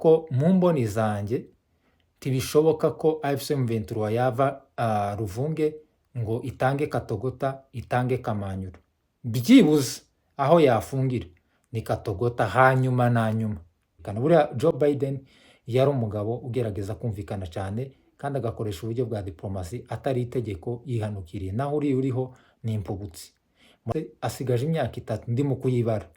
ko mu mboni zanjye ntibishoboka ko AFC M23 yava Ruvunge ngo itange Katogota itange Kamanyura, byibuze aho yafungira ni Katogota hanyuma na nyuma. Kana buriya Joe Biden yari umugabo ugerageza kumvikana cyane kandi agakoresha uburyo bwa diplomasi atari itegeko yihanukiriye, naho uriho ni impubutsi. Asigaje imyaka 3 ndimo kuyibara,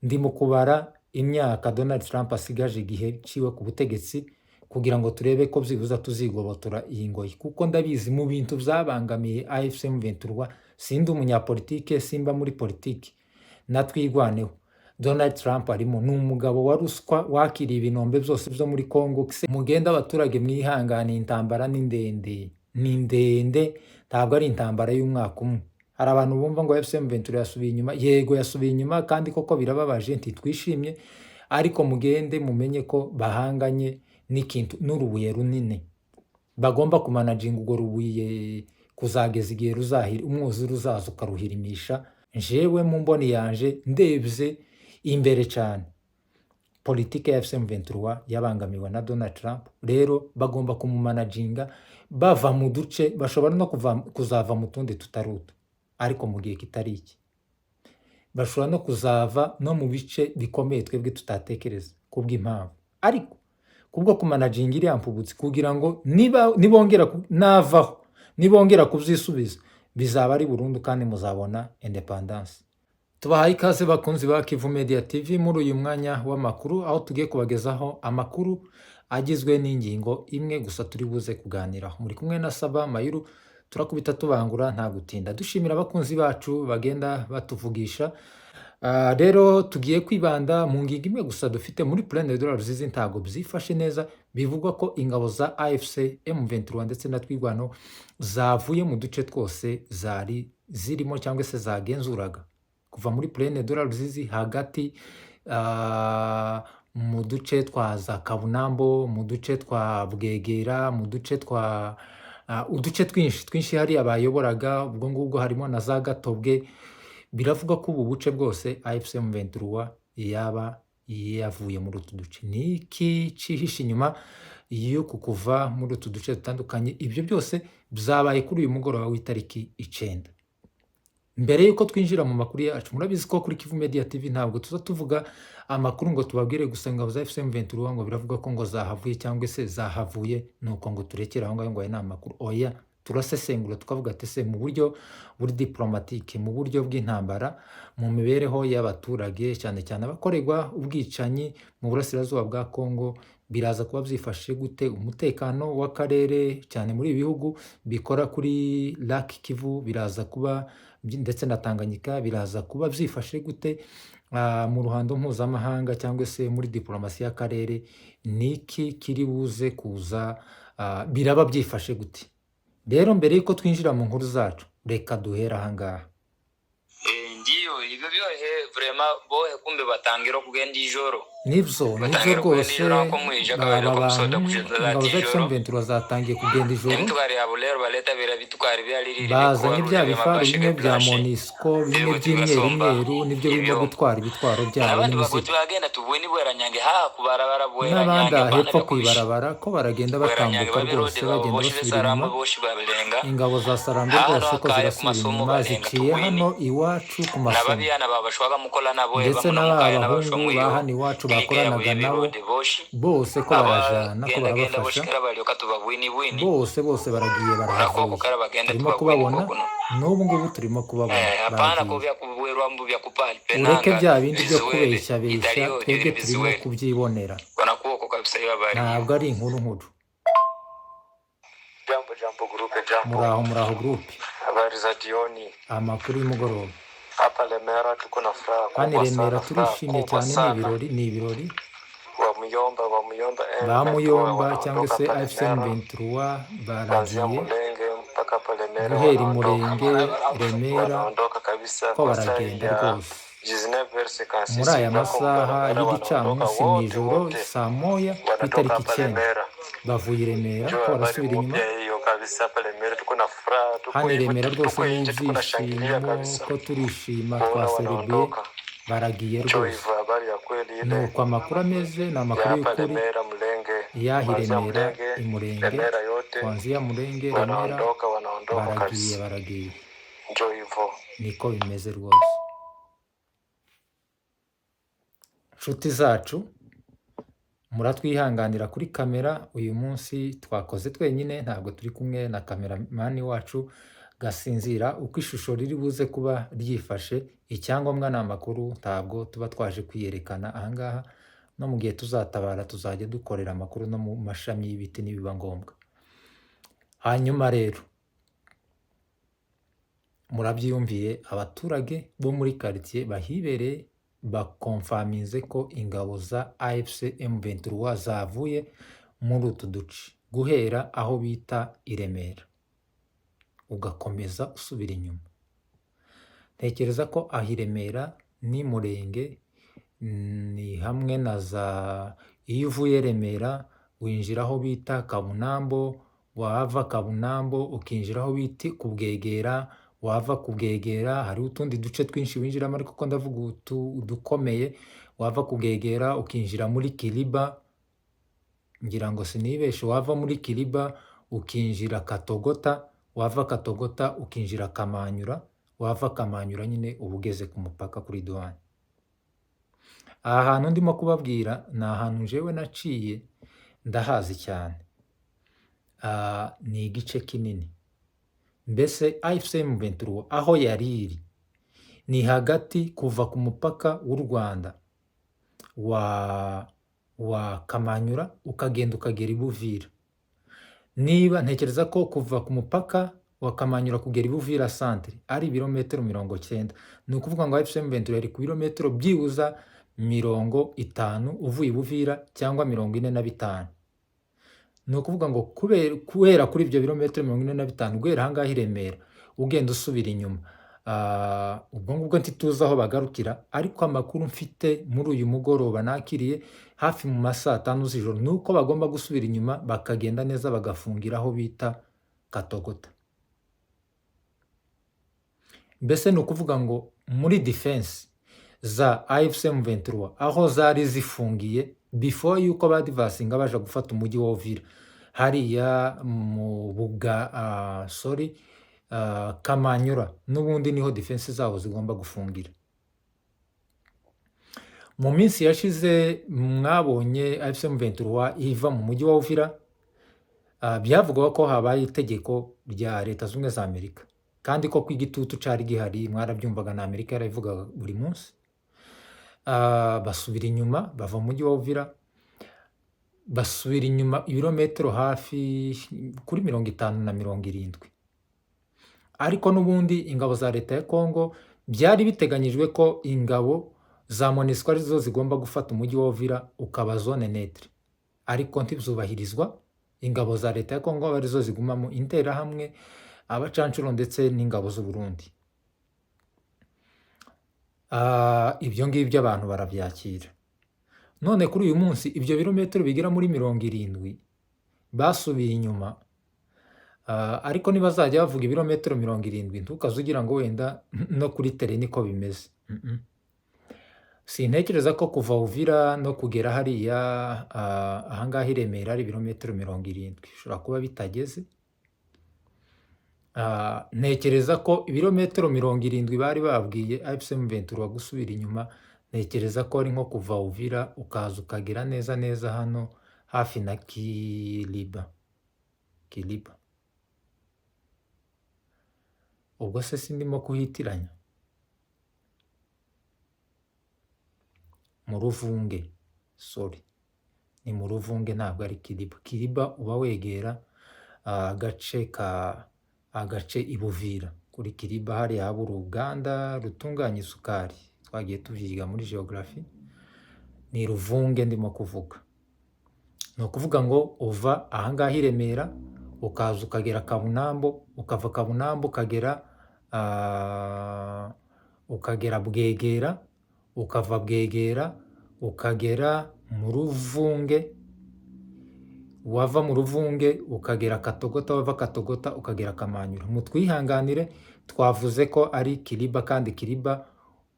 ndimo kubara imyaka Donald Trump asigaje igihe ciwe ku butegetsi kugira ngo turebe ko byibuza tuzigobotora iyi ngoyi, kuko ndabizi mu bintu byabangamiye AFC M23 sindi umunyapolitike, simba muri politiki, natwigwaneho. Donald Trump arimo ni umugabo wa ruswa wakiriye ibinombe byose byo muri Congo. Mugenda abaturage mwihangane, intambara ni ndende, ntabwo ari intambara y'umwaka umwe. Hari abantu bumva ngo AFC M23 yasubiye inyuma, yego yasubiye inyuma kandi koko birababaje ntitwishimye, ariko mugende mumenye ko bahanganye n'ikintu n'urubuye runini, bagomba kumanaginga urwo rubuye kuzageza igihe ruzahira umwuzure uzaza ukaruhirimisha. Jewe mu mboni yanje ndebye imbere cyane politike ya AFC M23 yabangamiwe na Donald Trump, rero bagomba kumumanaginga bava mu duce, bashobora no kuzava mu tundi tutaruto, ariko mu gihe kitari iki bashobora no kuzava no mu bice bikomeye twebwe tutatekereza kubw'impamvu, ariko kubwo kumanaginga iriya mpubutsi kugira ngo nibongera kubyisubiza bizaba ari burundu kandi muzabona independence. Tubahaye ikaze bakunzi ba Kivu Media TV muri uyu mwanya w'amakuru, aho tugiye kubagezaho amakuru agizwe n'ingingo imwe gusa turi buze kuganiraho. Muri kumwe na Saba Mayuru, turakubita tubangura nta gutinda, dushimira abakunzi bacu bagenda batuvugisha. Rero tugiye kwibanda mu ngingo imwe gusa dufite muri Plaine de Ruzizi, ntago byifashe neza. Bivugwa ko ingabo za AFC M23 ndetse na twigwano zavuye mu duce twose zari zirimo cyangwa se zagenzuraga kuva muri Plaine de Ruzizi hagati mu duce twa za Kabunambo, mu duce twa Bwegera, mu duce twa uduce twinshi hari abayoboraga, ubwo ngubwo harimo na za Gatobwe. Biravuga ko ubu buce bwose AFC M23 yaba yavuye muri utu duce. Niki cihishe inyuma yo kuva muri utu duce dutandukanye? Ibyo byose byabaye kuri uyu mugoroba w'itariki 9. Mbere yuko twinjira mu makuru yacu, murabizi ko kuri Kivu Media TV ntabwo tuza tuvuga amakuru ngo tubabwire gusa ingabo za AFC M23 ngo biravuga ko ngo zahavuye cyangwa se zahavuye nuko ngo turekera aho ngaho ngo aya ni amakuru. Oya, turasesengura tukavuga ati se mu buryo buri diplomatique, mu buryo bw'intambara, mu mibereho y'abaturage cyane cyane abakorerwa ubwicanyi mu burasirazuba bwa Congo, biraza kuba byifashe gute? Umutekano w'akarere cyane muri ibihugu bikora kuri Lac Kivu biraza kuba ndetse na Tanganyika biraza kuba byifashe gute? Mu ruhando mpuzamahanga cyangwa se muri diplomasi y'akarere niki kiri buze kuza? Biraba byifashe gute? Rero mbere yuko twinjira mu nkuru zacu, reka duhera ahangaha. Ndiyo ibyo byohe vraiment bohe kumbe batangiro kugenda ijoro, nibyo rwose abantu ingabo za AFC M23 zatangiye kugenda ijoro, bazanye bya bifaru bimwe bya Monisco, bimwe by'imyeru nibyo birimo gutwara ibitwaro byabo n'imizigo, n'abandi hepfo kwibarabara ko baragenda batambuka rwose bagenda basubira inyuma. Ingabo za Sarambe rwose ko zirasubira inyuma, ziciye hano iwacu ku masomo, ndetse n'abahungu ba hano iwacu bakoranaga nabo bose ko barajana ko barabafasha, bose baragiye barahavuye, turimo kubabona n'ubu ngubu turimo kubabona bagiye. Ureke bya bindi byo kubeshya twebwe turimo kubyibonera, ntabwo ari inkuru. Muraho groupe, habari za jioni, amakuru y'umugoroba. Hapa Lemera tuko na furaha kandi Remera turishimye cyane, ni ibirori ba Muyomba cyangwa se AFC M23 baragiye guhera Umurenge Remera ko baragenda rwose muri aya masaha y'igicamunsi mu ijoro saa moya ku itariki 9 bavuye Remera ko barasubira inyuma. Hano Remera rwose n'ibyishimo ko turishima, twaserebuye baragiye Njo rwose. hivyo habari ya kweli ile Nuko amakuru ameze ni ya amakuru hapa y'ukuri Lemera, Mlenge, y'aha i kuanzia Remera, Mlenge, i Murenge, Lemera yote kuanzia Murenge, Remera, wanaondoka baragiye kabisa. baragiye. Njo hivyo. Niko bimeze rwose. Nshuti zacu, muratwihanganira kuri kamera, uyu munsi twakoze twenyine, ntabwo turi kumwe na kameramani wacu Gasinzira. Uko ishusho riri buze kuba ryifashe, icyangombwa ni amakuru, ntabwo tuba twaje kwiyerekana ahangaha, no mu gihe tuzatabara tuzajya dukorera amakuru no mu mashami y'ibiti nibiba ngombwa. Hanyuma rero murabyiyumviye, abaturage bo muri quartier bahibereye bakonfamize ko ingabo za AFC M23 zavuye muri utu duce, guhera aho bita i Remera ugakomeza usubira inyuma. Ntekereza ko aho i Remera ni Murenge, ni hamwe na za, iyo uvuye Remera winjira aho bita Kabunambo, wava Kabunambo ukinjira aho bita ku Bwegera, wava ku Bwegera hari utundi duce twinshi winjiramo, ariko ko ndavuga udukomeye. Wava ku Bwegera ukinjira muri Kiliba, ngira ngo sinibeshe, wava muri Kiliba ukinjira Katogota, wava Katogota ukinjira Kamanyura, wava Kamanyura nyine uba ugeze ku mupaka kuri douane. Aha hantu ndimo kubabwira ni ahantu jewe naciye ndahazi cyane. Ni igice kinini. Mbese AFC M23 aho yari iri ni hagati kuva ku mupaka w'u Rwanda wa Kamanyura ukagenda ukagera i Buvira. Niba ntekereza ko kuva ku mupaka wa Kamanyura kugera i Buvira centre ari ibirometero 90, ni ukuvuga ngo AFC M23 yari ku birometero byibuza 50 uvuye i Buvira cyangwa 45. Ni ukuvuga ngo kubera kuri ibyo birometero 45 guhera ahangaha i Remera ugenda usubira inyuma. Ubwo ngubwo ntituzi aho bagarukira, ariko amakuru mfite muri uyu mugoroba nakiriye hafi mu masaa 5 z'ijoro ni uko bagomba gusubira inyuma bakagenda neza bagafungira aho bita Katogota. Mbese ni ukuvuga ngo muri defense za AFC M23 aho zari zifungiye before yuko badivasinga baje gufata umujyi wa Uvira, hariya mu Kamanyura n'ubundi niho defense zabo zigomba gufungira. Mu minsi yashize mwabonye AFC M23 iva mu mujyi wa Uvira, byavugwa ko habaye itegeko rya Leta Zunze Ubumwe za Amerika, kandi ko kw'igitutu cari gihari, mwarabyumvaga na Amerika yarabivuga buri munsi. Basubira inyuma bava mu mujyi wa Uvira, basubira inyuma ibirometero hafi kuri 50 na 70. Ariko n'ubundi ingabo za leta ya Kongo byari biteganyijwe ko ingabo za MONUSCO arizo zigomba gufata umujyi wa Uvira ukaba zone neutre, ariko ntibyubahirizwa. Ingabo za leta ya Kongo arizo ziguma mu Interahamwe, abacancuro ndetse n'ingabo z'u Burundi. Ibyo ngibyo abantu barabyakira. None kuri uyu munsi ibyo birometero bigera muri 70 basubiye inyuma, ariko nibazajya bavuga ibirometero 70 ntukaze ugira ngo wenda no kuri tele niko bimeze. Sintekereza ko kuva Uvira no kugera hariya ahangaha i Remera ari ibirometero 70, bishobora kuba bitageze. Ntekereza ko ibirometero 70 bari babwiye AFC M23 gusubira inyuma, ntekereza ko ari nko kuva Uvira ukaza ukagera neza neza hano hafi na Kiliba. Ubwo se sindimo kuhitiranya? Mu Ruvunge, ni mu Ruvunge ntabwo ari Kiliba. Kiliba uba wegera agace i Buvira. Kuri Kiliba hariya haba uruganda rutunganya isukari, twagiye tuvyiga muri geography. Ni Ruvunge ndimo kuvuga. Ni ukuvuga ngo uva ahangaha i Remera ukaza ukagera Kabunambo, ukava Kabunambo ukagera Bwegera, ukava Bwegera ukagera mu Ruvunge, wava mu Ruvunge ukagera Katogota, wava Katogota ukagera Kamanyura. Mutwihanganire twavuze ko ari Kiliba, kandi Kiliba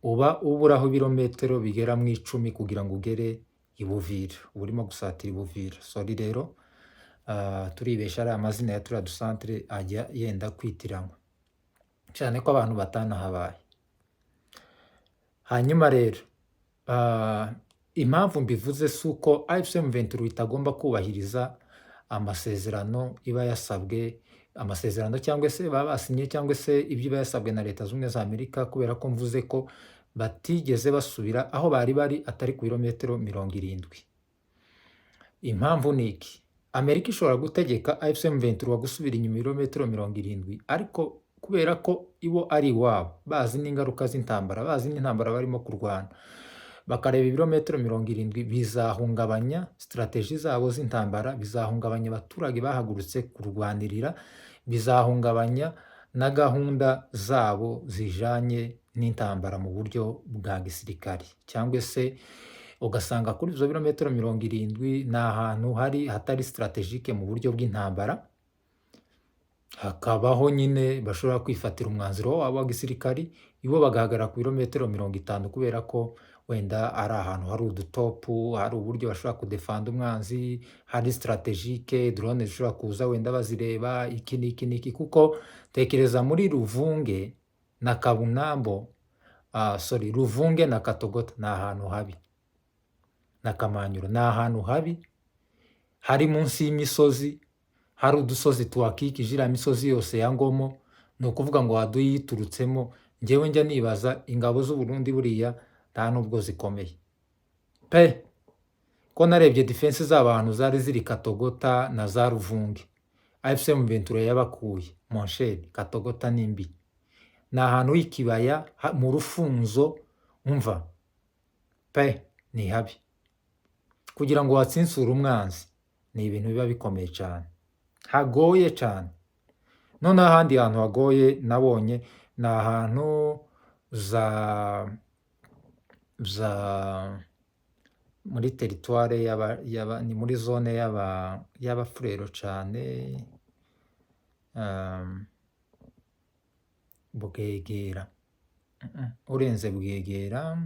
uba uburaho ibirometero bigera mu 10 kugira ngo ugere i Buvira, uba urimo gusatira i Buvira. Sorry rero, turibesha ariya amazina ya turiya dusantere ajya yenda kwitiranwa, cyane ko abantu batanahabaye. Hanyuma rero, impamvu mbivuze si uko AFC M23 itagomba kubahiriza amasezerano iba yasabwe, amasezerano cyangwa se baba basinye cyangwa se ibyo iba yasabwe na Leta Zunze Ubumwe za Amerika, kubera ko mvuze ko batigeze basubira aho bari bari atari ku birometero 70. Impamvu ni iki? Amerika ishobora gutegeka AFC M23 gusubira inyuma ibirometero 70, ariko kubera ko ibo ari iwabo, bazi n'ingaruka z'intambara, bazi n'intambara barimo kurwana, bakareba ibirometero 70 bizahungabanya strategy zabo z'intambara, bizahungabanya abaturage bahagurutse kurwanirira, bizahungabanya na gahunda zabo zijanye n'intambara mu buryo bwa gisirikari, cyangwa se ugasanga kuri izo birometero 70 ni ahantu hatari strategique mu buryo bw'intambara, hakabaho nyine bashobora kwifatira umwanzuro wabo wa gisirikari, ibo bagahagarara ku birometero 50 kubera ko wenda ari ahantu hari udutopu, hari uburyo bashobora kudefanda umwanzi, hari strategique, drone zishobora kuza wenda bazireba iki n'iki, kuko tekereza muri Ruvunge na Kabunambo, Ruvunge na Katogota ni ahantu habi, na Kamanyuro ni ahantu habi, hari munsi y'imisozi, hari udusozi tuhakikije iriya misozi yose ya Ngomo, ni ukuvuga ngo waduyiturutsemo. Njyewe njya nibaza ingabo z'u Burundi buriya nta nubwo zikomeye pe, ko narebye defense z'abantu zari ziri Katogota na za Ruvunge, AFC M23 yabakuye Monsheri. Katogota ni mbi, ni ahantu h'ikibaya mu rufunzo, umva pe, ni habi. Kugira ngo watsinsure umwanzi ni ibintu biba bikomeye cyane, hagoye cyane. None ahandi hantu hagoye nabonye ni ahantu muri teritware ni muri zone y'abafurero cyane, Bwegera, urenze Bwegera,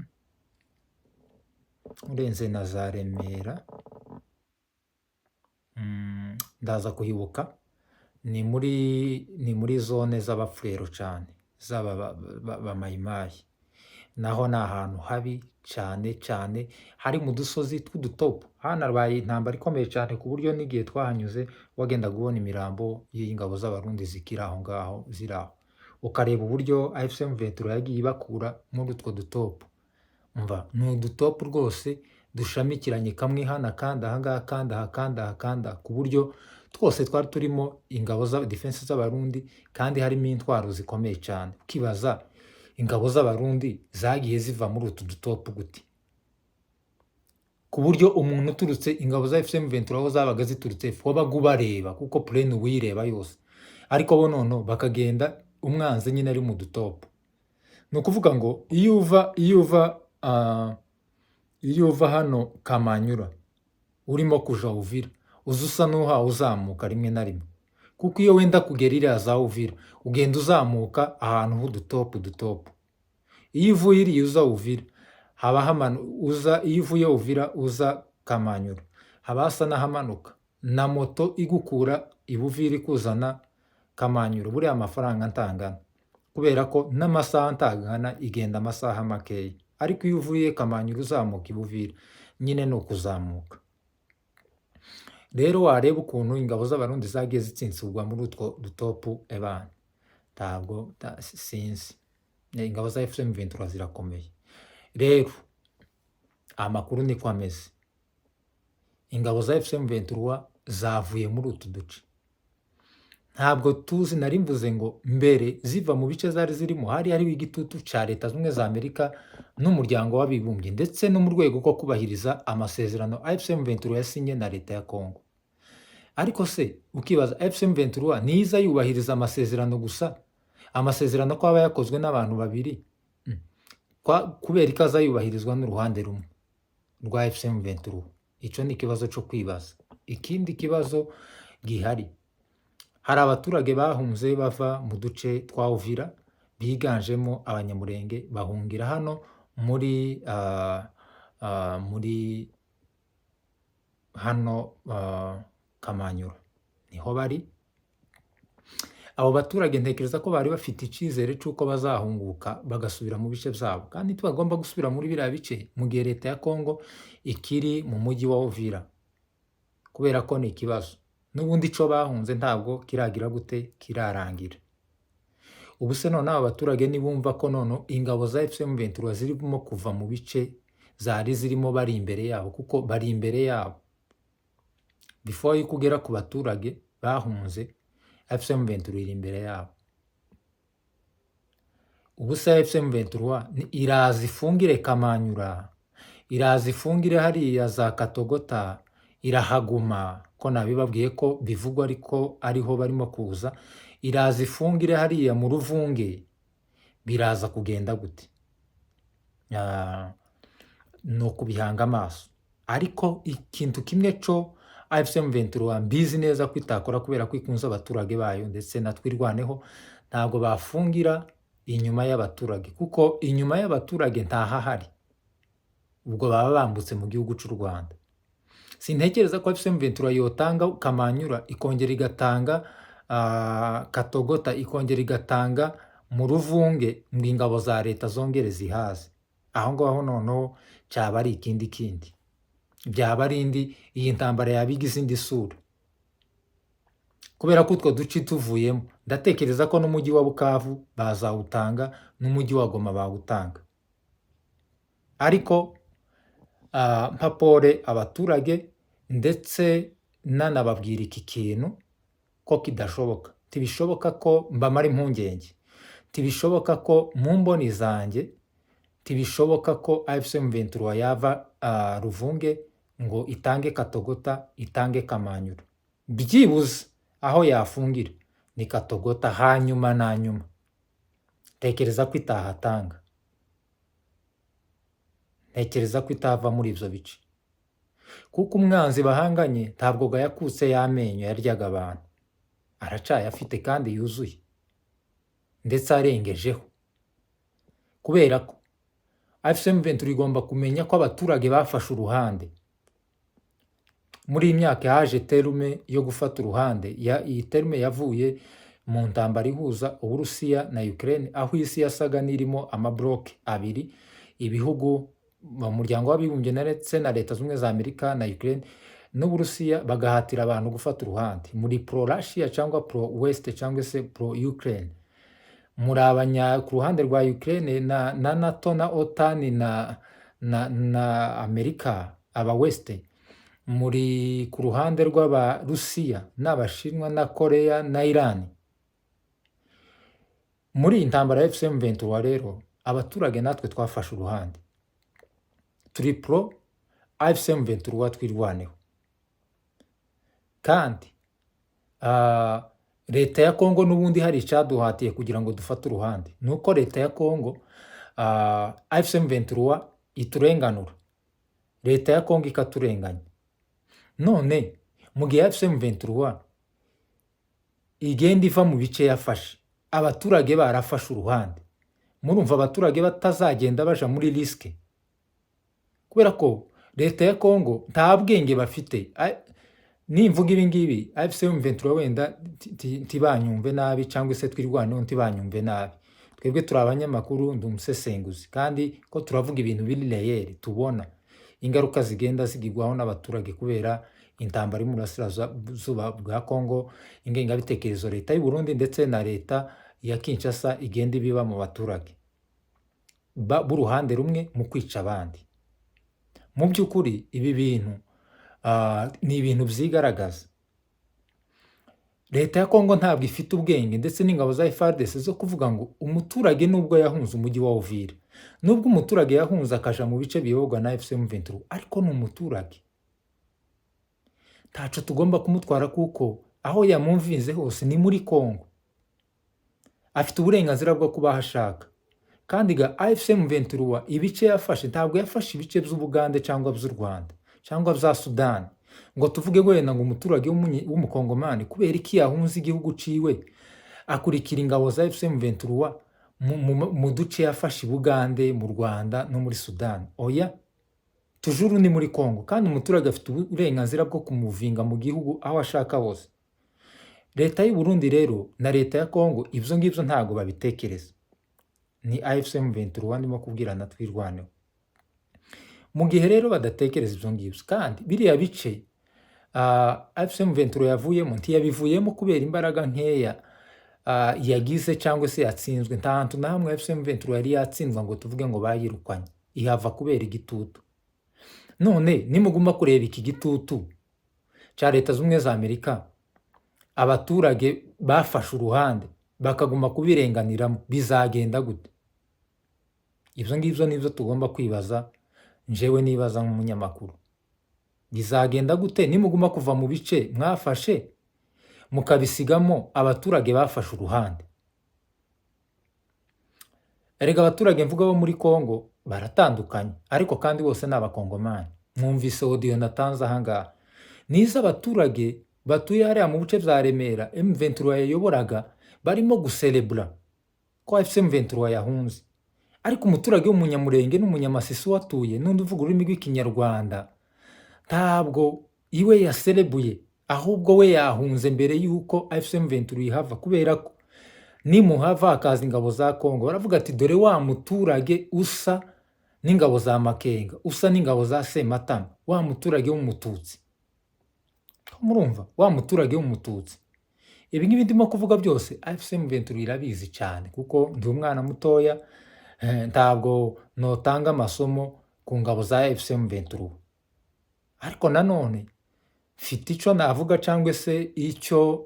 urenze na za Remera, ndaza kuhibuka, ni muri zone z'abafurero cyane, z'aba mayimayi. Naho ni ahantu habi cyane, hari mu dusozi tw'udutopu. Hanabaye intambara ikomeye cyane ku buryo n'igihe twahanyuze wagenda kubona imirambo y'ingabo z'abarundi zikiri aho ngaho, ziri aho, ukareba uburyo AFC M23 yagiye ibakura muri utwo dutopu. Umva, ni udutopu rwose dushamikiranye, kamwe hano akandi ahangaha, akandi aha, ku buryo twose twari turimo ingabo za defense z'abarundi, kandi harimo intwaro zikomeye cyane. Ukibaza ingabo z'abarundi zagiye ziva muri utu dutopu gute, ku buryo umuntu uturutse, ingabo za AFC M23 aho zabaga ziturutse wabaga ubareba, kuko plane uyireba yose, ariko bo noneho bakagenda umwanzi nyine ari mu dutopu. Ni ukuvuga ngo iyo uva hano Kamanyura urimo kuja Uvira, usa n'uhawe uzamuka rimwe na rimwe, kuko iyo wenda kugera iriya za Uvira ugenda uzamuka ahantu h'udutopu. Iyo uvuye iriya uza Uvira iyo uvuye Uvira uza Kamanyura haba hasa n'ahamanuka, na moto igukura i Buvira ikuzana Kamanyura buriya amafaranga ntangana, kubera ko n'amasaha ntangana, igenda amasaha makeya. Ariko iyo uvuye Kamanyura uzamuka i Buvira nyine ni ukuzamuka. Rero wareba ukuntu ingabo z'abarundi zagiye zitsinsurwa muri utwo dutopu, ebana ntabwo sinzi, ingabo za AFC M23 zirakomeye. Rero amakuru niko ameze, ingabo za AFC M23 zavuye muri utu duce. Ntabwo tuzi, nari mvuze ngo mbere ziva mu bice zari zirimo hari hariho igitutu cya Leta Zunze Ubumwe za Amerika n'umuryango w'abibumbye, ndetse no mu rwego rwo kubahiriza amasezerano AFC M23 yasinye na Leta ya Congo. Ariko se ukibaza, AFC M23 niza yubahiriza amasezerano gusa, amasezerano ko aba yakozwe n'abantu babiri, kubera ko azayubahirizwa n'uruhande rumwe rwa AFC M23? Icyo ni ikibazo cyo kwibaza. Ikindi kibazo gihari, hari abaturage bahunze bava mu duce twa Uvira biganjemo abanyamurenge bahungira hano muri hano Kamanyura niho bari. Abo baturage ntekereza ko bari bafite icyizere cy'uko bazahunguka bagasubira mu bice byabo, kandi ntibagomba gusubira muri biriya bice mu gihe leta ya Kongo ikiri mu mujyi wa Uvira, kubera ko ni ikibazo. N'ubundi ico bahunze ntabwo kiragira gute kirarangira. Ubu se none aba baturage nibumva ko none ingabo za FCM23 zirimo kuva mu bice zari zirimo bari imbere yabo, kuko bari imbere yabo before yuko ugera ku baturage bahunze, FCM23 iri imbere yabo. Ubu se FCM23 iraza ifungire Kamanyura, iraza ifungire hariya za Katogota, irahaguma ko nabibabwiye ko bivugwa ariko ariho barimo kuza, iraza ifungire hariya mu Ruvunge, biraza kugenda gute? No kubihanga amaso. Ariko ikintu kimwe co FCM23 mbizi neza ko itakora, kubera ko ikunze abaturage bayo ndetse natwirwaneho, ntabwo bafungira inyuma y'abaturage, kuko inyuma y'abaturage ntahahari, ubwo baba bambutse mu gihugu cy'u Rwanda. Sintekereza ko FCM23 yotanga Kamanyura ikongera igatanga Katogota, ikongera igatanga mu Ruvunge ngo ingabo za leta zongere zihaze. Aho ngaho noneho cyaba ari ikindi byaba ari iyi ntambara yabigize indi sura, kubera ko utwo duce tuvuyemo ndatekereza ko n'umujyi wa Bukavu bazawutanga, n'umujyi wa Goma bawutanga. Ariko mpapore abaturage ndetse nanababwira iki kintu ko kidashoboka. Tibishoboka ko mbamara impungenge, tibishoboka ko mu mboni zanjye, tibishoboka ko FCM23 yava Ruvunge ngo itange Katogota, itange Kamanyura. Byibuze aho yafungira ni Katogota, hanyuma na nyuma tekereza ko itahatanga, ntekereza ko itava muri ivyo bice, kuko umwanzi bahanganye ntabwo yakutse y'amenyo yaryaga abantu, aracayafite kandi yuzuye ndetse arengejeho. Kubera ko FCM23 igomba kumenya ko abaturage bafashe uruhande. Muri iyi myaka haje terume yo gufata uruhande. Iyi terume yavuye mu ntambara ihuza Uburusiya na Ukraine, aho isi yasaga n'irimo amabloke abiri, ibihugu mu muryango w'abibumbye ndetse na leta z'ubumwe za Amerika na Ukraine n'Uburusiya bagahatira abantu gufata uruhande muri pro Russia cyangwa pro West cyangwa se pro Ukraine. Muri ku ruhande rwa Ukraine na NATO na OTAN na Amerika aba West, muri ku ruhande rw'Abarusiya n'Abashinwa na Korea na Iran. Muri iyi ntambara ya FCM23 rero abaturage natwe twafashe uruhande, turi pro FCM23 twirwaneho. Kandi leta ya Kongo n'ubundi hari icyaduhatiye kugira ngo dufate uruhande, nuko leta ya Kongo FCM23 iturenganura, leta ya Kongo ikaturenganya. None mu gihe FCM23 igenda iva mu bice yafashe, abaturage barafashe uruhande, murumva abaturage batazagenda baja muri riske? Kubera ko leta ya Kongo nta bwenge bafite. Nimvuga ibi ngibi FCM23 wenda ntibanyumve nabi, cyangwa se twirwaneho ntibanyumve nabi. Twebwe turi abanyamakuru, ndi umusesenguzi, kandi ko turavuga ibintu biri reyeri, tubona ingaruka zigenda zigirwaho n'abaturage kubera intambara iri mu burasirazuba bwa Kongo, ingengabitekerezo leta y'u Burundi ndetse na leta ya Kinshasa igenda ibiba mu baturage b'uruhande rumwe mu kwica abandi. Mu by'ukuri ibi bintu ni ibintu vyigaragaza. Leta ya Kongo ntabwo ifite ubwenge ndetse n'ingabo za FARDC zo kuvuga ngo umuturage nubwo yahunze umujyi wa Uvira, nubwo umuturage yahunze akaja mu bice biyoborwa na FCM23, ariko ni umuturage, ntaco tugomba kumutwara, kuko aho yamumvinze hose ni muri Kongo, afite uburenganzira bwo kuba hashaka. Kandi ga FCM23 ibice yafashe ntabwo yafashe ibice by'Ubugande cyangwa by'u Rwanda cyangwa bya Sudani ngo tuvuge wenda ngo umuturage w'umukongomani kubera iki yahunze igihugu ciwe akurikira ingabo za FCM23 mu duce yafashe i Bugande, mu Rwanda no muri Sudani. Oya, tujuru ni muri Congo, kandi umuturage afite uburenganzira bwo kumuvinga mu gihugu aho ashaka hose. Leta y'u Burundi rero na leta ya Congo ibyo ngibyo ntago babitekereza. Ni AFC M23 ndimo kubwirana twirwaneho. Mu gihe rero badatekereza ibyo ngibyo, kandi biriya bice AFC M23 yavuyemo ntiyabivuyemo kubera imbaraga nkeya yagize cyangwa se yatsinzwe. Nta hantu na hamwe AFC M23 yari yatsindwa ngo tuvuge ngo bayirukanye. Ihava kubera igitutu. None nimuguma kureba iki gitutu cya Leta z'Ubumwe za Amerika, abaturage bafashe uruhande bakaguma kubirenganiramo, bizagenda gute? Ibyo ngibyo nibyo tugomba kwibaza, njewe nibaza nk'umunyamakuru. Bizagenda gute nimuguma kuva mu bice mwafashe mukabisigamo abaturage bafashe uruhande? Erega abaturage mvuga bo muri Congo baratandukanye, ariko kandi bose ni abakongomani. Mwumvise audio natanze ahangaha. Niza abaturage batuye hariya mu bice bya Remera M23 yayoboraga barimo guselebra ko AFC M23 yahunze. Ariko umuturage w'umunyamurenge n'umunyamasisi watuye n'undi uvuga ururimi rw'ikinyarwanda ntabwo iwe yaselebuye, ahubwo we yahunze mbere y'uko AFC M23 ihava, kubera ko nimuhava hakaza ingabo za Congo baravuga ati dore wa muturage usa n'ingabo za Makenga, usa n'ingabo za Sematama, wa muturage w'umututsi. Murumva, wa muturage w'umututsi. Ibi ngibi ndimo kuvuga byose AFC M23 irabizi cyane, kuko ndi umwana mutoya, ntabwo notanga amasomo ku ngabo za AFC M23. Ariko nanone mfite icyo navuga cyangwa se icyo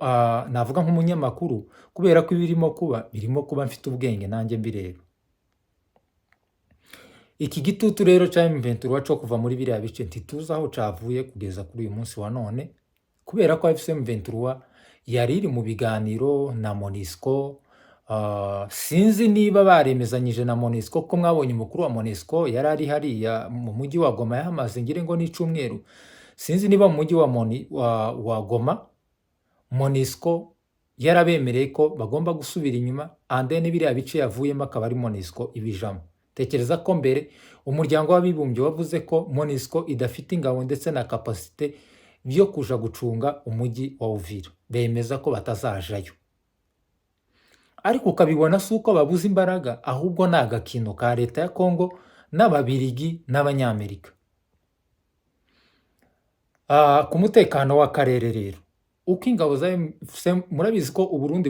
navuga nk'umunyamakuru, kubera ko birimo kuba mfite ubwenge nanjye mbireba. Iki gitutu rero cya M23 cyo kuva muri biriya bice ntituzi aho cavuye kugeza kuri uyu munsi wa none, kubera ko AFC M23 yari iri mu biganiro na MONUSCO. Sinzi niba baremezanyije na MONUSCO, ko mwabonye umukuru wa MONUSCO yari ari hariya mu mujyi wa Goma yahamaze ngire ngo n'icumweru. Sinzi niba mu mujyi wa Goma MONUSCO yarabemereye ko bagomba gusubira inyuma, ande n'ibiriya bice yavuyemo akaba ari MONUSCO ibijamo. Tekereza ko mbere umuryango w'abibumbye wavuze ko MONUSCO idafite ingabo ndetse na kapasite byo kuja gucunga umujyi wa Uvira, bemeza ko batazajayo. Ariko ukabibona si uko babuze imbaraga, ahubwo ni agakino ka leta ya Congo n'Ababirigi n'Abanyamerika. Ku mutekano w'akarere rero, uko ingabo za murabizi ko Uburundi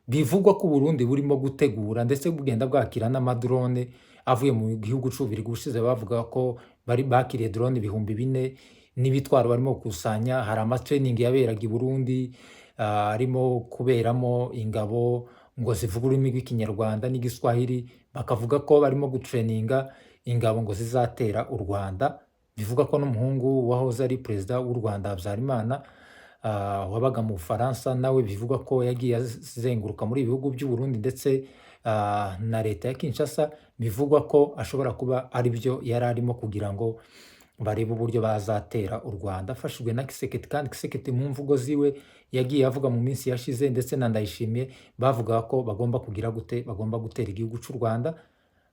bivugwa ko Uburundi burimo gutegura ndetse bugenda bwakira n'amadrone avuye mu gihugu c'Ububirigi. Gushize bavuga ko bakiriye drone 4,000 n'ibitwaro barimo gukusanya. Hari amatraining yaberaga i Burundi, arimo kuberamo ingabo ngo zivuga ururimi rw'ikinyarwanda n'igiswahili, bakavuga ko barimo gutraininga ingabo ngo zizatera u Rwanda. Bivuga ko n'umuhungu wahoze ari perezida w'u Rwanda Habyarimana wabaga mu Bufaransa, nawe bivuga ko yagiye azenguruka muri ibihugu by'u Burundi ndetse na leta ya Kinshasa, bivugwa ko ashobora kuba ari byo yari arimo kugira ngo barebe uburyo bazatera u Rwanda, afashijwe na Kisekedi. Kandi Kisekedi mu mvugo ziwe yagiye avuga mu minsi yashize ndetse na Ndayishimiye, bavuga ko bagomba kugira gute, bagomba gutera igihugu cy'u Rwanda,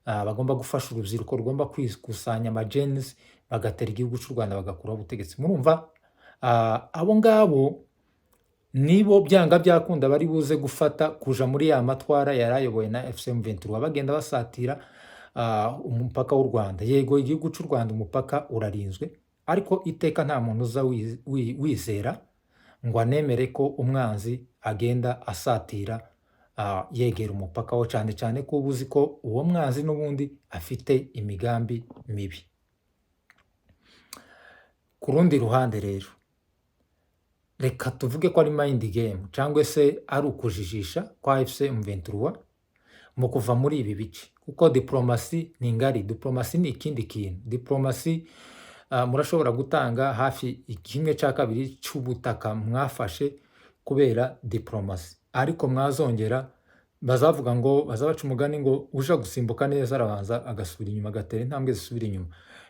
bagomba gufasha urubyiruko, rugomba kwikusanya amagenes bagatera igihugu cy'u Rwanda bagakuraho ubutegetsi. Murumva, abo ngabo nibo byanga byakunda bari buze gufata kuja muri ya matwara yarayoboye na AFC M23, bagenda basatira umupaka w'u Rwanda. Yego, igihugu cy'u Rwanda umupaka urarinzwe, ariko iteka nta muntu uza wizera ngo anemere ko umwanzi agenda asatira yegera umupaka wo, cyane cyane ko ubuzi ko uwo mwanzi n'ubundi afite imigambi mibi. Ku rundi ruhande rero, reka tuvuge ko ari mind game cyangwa se ari ukujijisha kwa AFC M23 mu kuva muri ibi bice, kuko diplomasi ni ngari. Diplomasi ni ikindi kintu. Diplomasi murashobora gutanga hafi 1/2 cy'ubutaka mwafashe kubera diplomasi, ariko mwazongera bazavuga ngo bazabaca umugani ngo uja gusimbuka neza arabanza agasubira inyuma, agatera intambwe zisubira inyuma.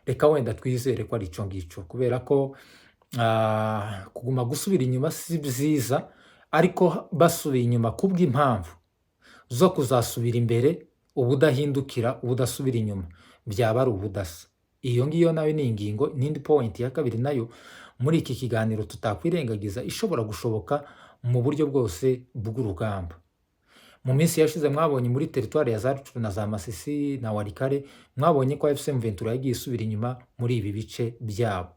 Reka wenda twizere ko ari ico ngico, kubera ko kuguma gusubira inyuma si byiza, ariko basubiye inyuma kubw'impamvu zo kuzasubira imbere ubudahindukira ubudasubira inyuma, byaba ari ubudasa. Iyo ngiyo nayo ni ingingo n'indi point ya kabiri nayo muri iki kiganiro tutakwirengagiza ishobora gushoboka mu buryo bwose bw'urugamba. Mu minsi yashize mwabonye muri teritwari ya za Rutshuru na za Masisi na Walikale mwabonye ko AFC M23 yagiye isubira inyuma muri ibi bice byabo.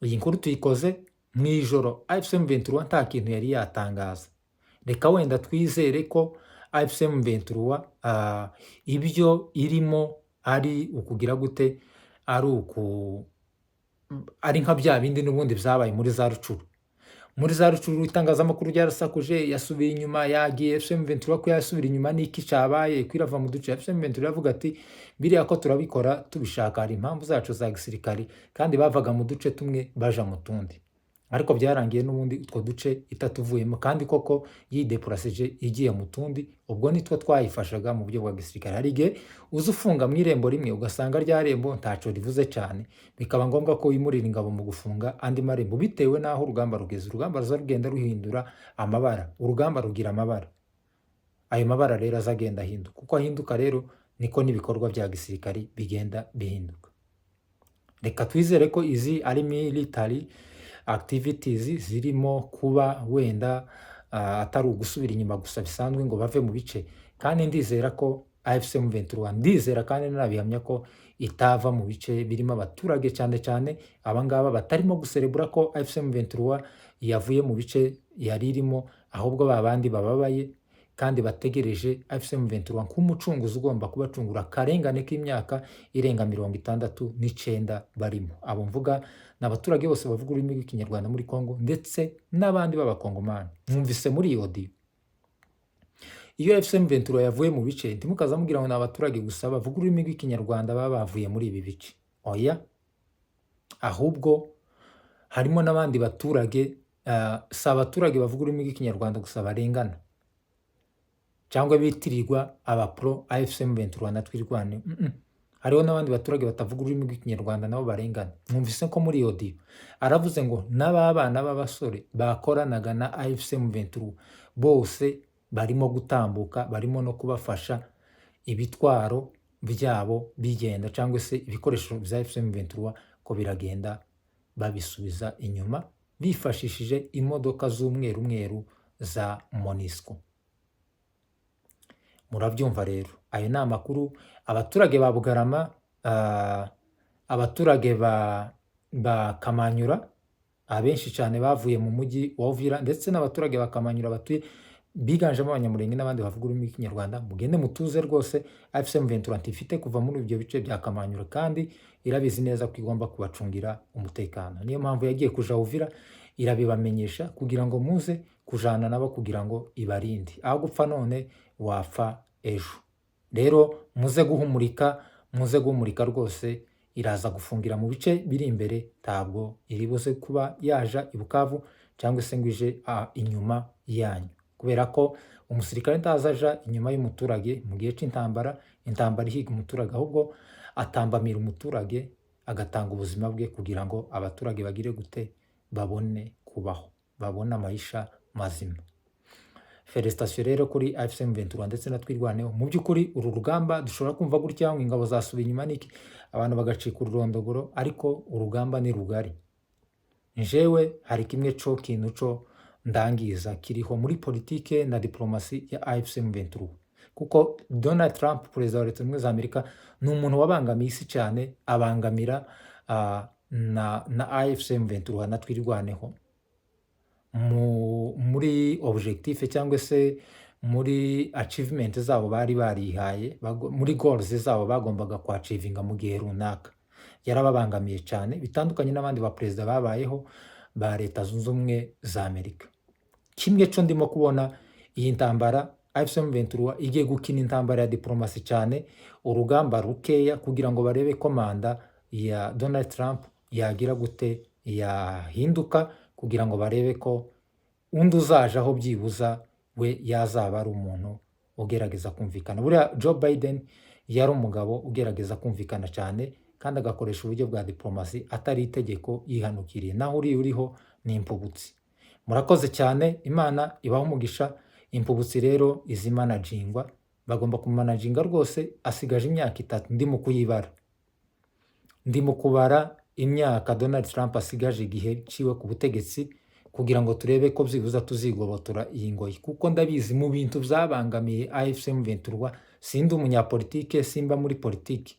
Iyi nkuru tuyikoze mu ijoro AFC M23 nta kintu yari yatangaza. Reka wenda twizere ko AFC M23 ibyo irimo ari ukugira gute, ari nka bya bindi n'ubundi byabaye muri za Rutshuru. Muri za Rutshuru itangazamakuru ryarasakuje yasubiye inyuma, yagiye AFC M23 ko yasubira inyuma n'iki cyabaye kwirava mu duce. AFC M23 yavuga ati biriya ko turabikora tubishaka, hari impamvu zacu za gisirikari, kandi bavaga mu duce tumwe baja mu tundi, ariko byarangiye n'ubundi utwo duce itatuvuyemo, kandi koko yidepurasije igiye mu tundi. Ubwo nitwo twayifashaga mu buryo bwa gisirikare. Hari igihe uza ufunga mu irembo rimwe ugasanga rya rembo ntaco rivuze cyane, bikaba ngombwa ko wimurira ingabo mu gufunga andi marembo bitewe n'aho urugamba rugeze. Urugamba ruza rugenda ruhindura amabara, urugamba rugira amabara, ayo mabara rero azagenda ahinduka. Uko ahinduka rero niko n'ibikorwa bya gisirikari bigenda bihinduka. Reka twizere ko izi ari military activities zirimo kuba wenda atari ugusubira inyuma gusa bisanzwe ngo bave mu bice, kandi ndizera ko AFC M23 ndizera kandi narabihamya ko itava mu bice birimo abaturage cyane cyane abangaba batarimo guserebura ko AFC M23 yavuye mu bice yari irimo, ahubwo babandi bababaye kandi bategereje AFC M23 nk'umucunguzi ugomba kubacungura akarengane k'imyaka irenga 69 barimo. Abo mvuga n'abaturage bose bavuga ururimi rw'ikinyarwanda muri Kongo ndetse n'abandi b'abakongomani. Mwumvise muri iyo audio iyo AFC M23 yavuye mu bice, ntimukaza mugira ngo n'abaturage gusa bavuga ururimi rw'ikinyarwanda baba bavuye muri ibi bice. Oya, ahubwo harimo n'abandi baturage, si abaturage bavuga ururimi rw'ikinyarwanda gusa barengana cyangwa bitirirwa abapro AFC M23 na twirwane. Hariho n'abandi baturage batavuga ururimi rw'ikinyarwanda nabo barengana. Mwumvise ko muri audio aravuze ngo n'abana b'abasore bakoranaga na AFC M23 bose barimo gutambuka, barimo no kubafasha ibitwaro byabo bigenda, cyangwa se ibikoresho bya AFC M23 ko biragenda babisubiza inyuma bifashishije imodoka z'umweru za MONUSCO. Murabyumva rero, ayo ni amakuru. Abaturage ba Bugarama, abaturage ba Kamanyura abenshi cyane bavuye mu mujyi wa Uvira, ndetse n'abaturage ba Kamanyura batuye biganjemo abanyamurenge n'abandi bavuga ururimi rw'ikinyarwanda, mugende mutuze rwose. AFC M23 ntifite kuva muri ibyo bice bya Kamanyura, kandi irabizi neza ko igomba kubacungira umutekano. Niyo mpamvu yagiye kuja Uvira, irabibamenyesha kugira ngo muze kujana nabo, kugira ngo ibarinde. Aho gupfa none wapfa ejo. Rero muze guhumurika rwose, iraza gufungira mu bice biri imbere, ntabwo iribuze kuba yaja i Bukavu cyangwa se ngo ije inyuma yanyu, kubera ko umusirikare ntazaja inyuma y'umuturage mu gihe cy'intambara. Intambara ihiga umuturage, ahubwo atambamira umuturage agatanga ubuzima bwe kugira ngo abaturage bagire gute, babone kubaho, babone amaisha mazima. Felicitation rero kuri AFC M23 ndetse na twirwaneho. Mu by'ukuri uru rugamba dushobora kumva gutya ngo ingabo zasubiye inyuma niki, abantu bagacika ururondogoro, ariko urugamba ni rugari. Njewe hari kimwe co kintu co ndangiza kiriho muri politike na diplomasi ya AFC M23, kuko Donald Trump, perezida wa Leta Zunze Ubumwe za Amerika, ni umuntu wabangamiye isi cyane, abangamira na AFC M23 na twirwaneho muri objectif cyangwa se muri achievement zabo bari barihaye, muri goals zabo bagombaga kwachivinga mu gihe runaka. Yarababangamiye cyane, bitandukanye n'abandi ba perezida babayeho ba Leta Zunze Ubumwe za Amerika. Kimwe cyo ndimo kubona, iyi ntambara AFC M23 igiye gukina intambara ya diplomasi cyane, urugamba rukeya, kugira ngo barebe ko manda ya Donald Trump yagira gute, yahinduka, kugira ngo barebe ko undi uzajaho byibuza we yazaba ari umuntu ugerageza kumvikana. Buriya Joe Biden yari umugabo ugerageza kumvikana cyane, kandi agakoresha uburyo bwa diplomasi, atari itegeko yihanukiriye. Naho uriho ni impubutsi. Murakoze cyane, Imana ibaho umugisha, impubutsi rero izi managingwa bagomba kumanaginga rwose asigaje imyaka 3 ndi mu kuyibara ndi mu kubara imyaka Donald Trump asigaje igihe ciwe ku butegetsi kugira ngo turebe ko byibuza tuzigobotora iyi ngoyi kuko ndabizi mu bintu byabangamiye AFC M23 sindi umunyapolitike simba muri politiki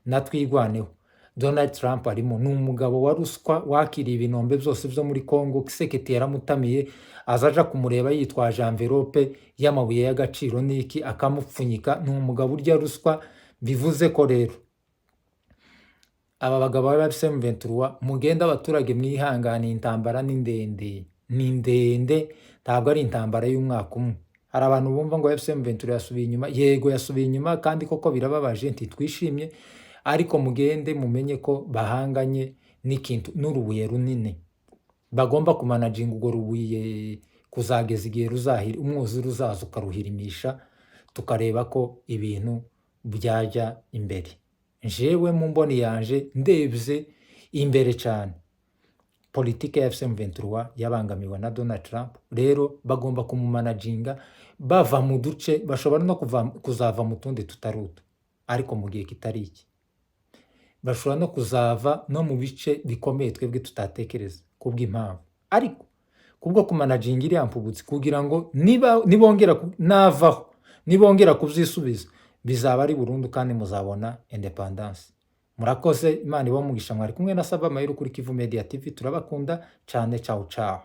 natwigwaneho Donald Trump arimo n'umugabo wa ruswa wakiriye ibinombe byose byo muri Congo Kiseketi yaramutamiye azaja kumureba yitwaje envelope y'amabuye y'agaciro niki akamupfunyika n'umugabo urya ruswa bivuze ko rero aba bagabo ba M23 mugenda abaturage mwihangana intambara ni ndende ntabwo ari intambara y'umwaka umwe hari abantu bumva ngo M23 yasubiye inyuma yego yasubiye inyuma kandi koko birababaje ntitwishimye ariko mugende mumenye ko bahanganye n'ikintu n'urubuye runini bagomba kumanaginga urwo rubuye kuzageza igihe ruzahira umwuzure uzaza ukaruhirimisha tukareba ko ibintu byajya imbere jewe mu mboni yanje ndebye imbere cyane politike ya M23 yabangamiwe na Donald Trump rero bagomba kumumanaginga bava mu duce bashobora no kuzava mu tundi tutaruto ariko mu gihe kitari iki bashobora no kuzava no mu bice bikomeye twebwe tutatekereza kubw'impamvu ariko kubwo kumanaginga iri ampubutsi kugira ngo nibongera navaho nibongera kuvyisubiza bizaba ari burundu kandi muzabona independence murakoze Imana ibamugisha mwari kumwe na Saba Mayiru kuri Kivu Media TV turabakunda cyane ciao ciao